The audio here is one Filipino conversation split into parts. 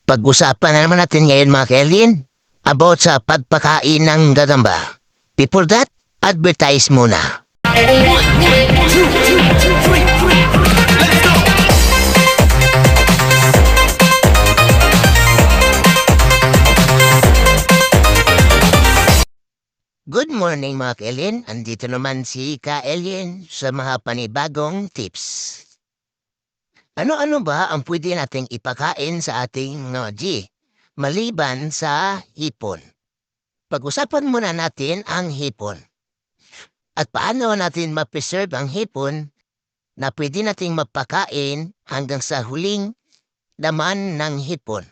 Pag-usapan na naman natin ngayon mga ka-alien about sa pagpakain ng gagamba. Before that, advertise muna. Good morning mga ka-alien. Andito naman si ka-alien sa mga panibagong tips. Ano-ano ba ang pwede nating ipakain sa ating G? Maliban sa hipon. Pag-usapan muna natin ang hipon. At paano natin ma-preserve ang hipon na pwede nating mapakain hanggang sa huling laman ng hipon.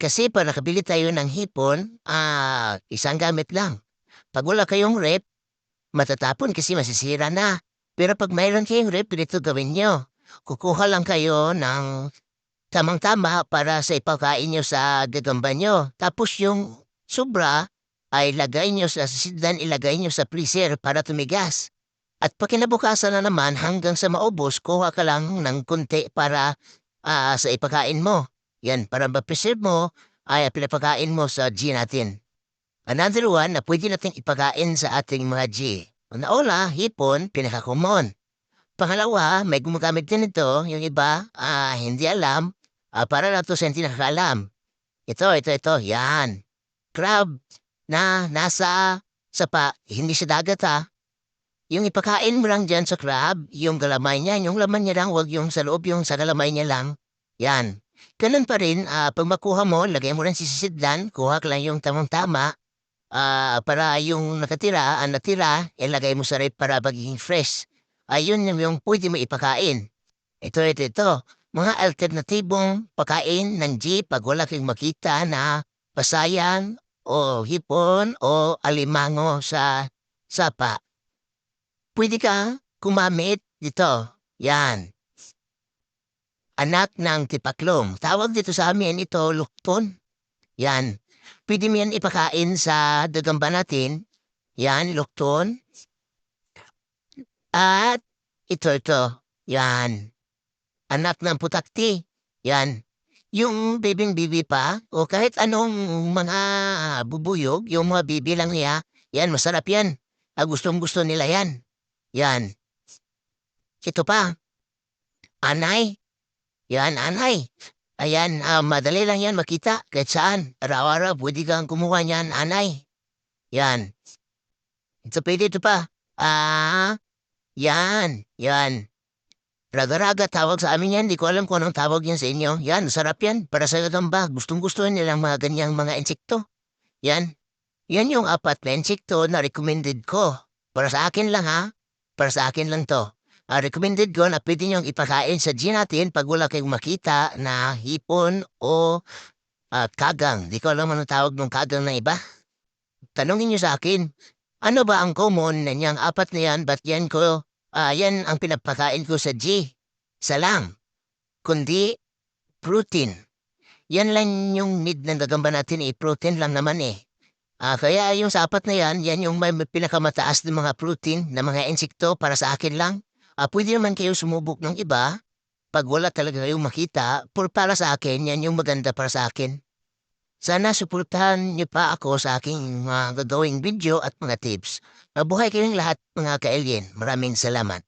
Kasi para nakabili tayo ng hipon, isang gamit lang. Pag wala kayong rep, matatapon kasi masisira na. Pero pag mayroon kayong rep, dito gawin nyo. Kukuha lang kayo ng tamang-tama para sa ipakain nyo sa gagamba nyo. Tapos yung sobra ay lagay nyo sa sidlan, ilagay nyo sa freezer para tumigas. At pag kinabukasan na naman hanggang sa maubos, kuha ka lang ng kunti para sa ipakain mo. Yan, para ma-preserve mo ay pinapakain mo sa G natin. Another one na pwede natin ipakain sa ating mga G. Una, hipon, pinaka-common. Pangalawa, may gumagamit din ito, yung iba, hindi alam, para na to sa hindi nakakaalam. Ito, yan. Crab na nasa sapa, hindi sa dagat Yung ipakain mo lang dyan sa crab, yung galamay niya, yung laman niya lang, wag yung sa loob, yung sa galamay niya lang. Yan. Ganun pa rin, pag makuha mo, lagay mo rin sisidlan, kuha ka lang yung tamang-tama, para yung natira, ilagay mo sa rep para magiging fresh. Ayun yung pwede mo ipakain. Ito. Mga alternatibong pakain ng G pag wala kang makita na pasayan o hipon o alimango sa sapa. Pwede ka kumamit dito. Yan. Anak ng tipaklong. Tawag dito sa amin ito lukton. Yan. Pwede mo yan ipakain sa gagamba natin. Yan, lukton. At ito. Yan. Anak ng putakti. Yan. Yung bibing-bibi pa, o kahit anong mga bubuyog, yung mga bibi lang niya, yan, masarap yan. Gustong-gusto nila yan. Yan. Ito pa. Anay. Yan, anay. Ayan, madali lang yan makita. Kahit saan. Araw-araw, pwede kang kumuha niyan, anay. Yan. Ito pa. Yan. Raga-raga tawag sa amin yan. Di ko alam kung anong tawag yan sa inyo. Yan, sarap yan. Para sa gagamba. Gustong-gusto nilang mga ganyang mga insekto. Yan. Yan yung apat na insekto na recommended ko. Para sa akin lang Para sa akin lang to. Recommended ko na pwede niyong ipakain sa G natin pag wala kayong makita na hipon o kagang. Di ko alam anong tawag ng kagang na iba. Tanungin niyo sa akin. Ano ba ang common na niyang apat na yan? Ba't yan ko? Yan ang pinapakain ko sa G. Salang. Kundi, protein. Yan lang yung need ng gagamba natin protein lang naman Kaya yung sa apat na yan yung may pinakamataas ng mga protein na mga insekto para sa akin lang. Pwede naman kayo sumubok ng iba. Pag wala talaga kayong makita, para sa akin, yan yung maganda para sa akin. Sana suportahan niyo pa ako sa aking mga gagawing video at mga tips. Mabuhay kayong lahat mga ka-alien. Maraming salamat.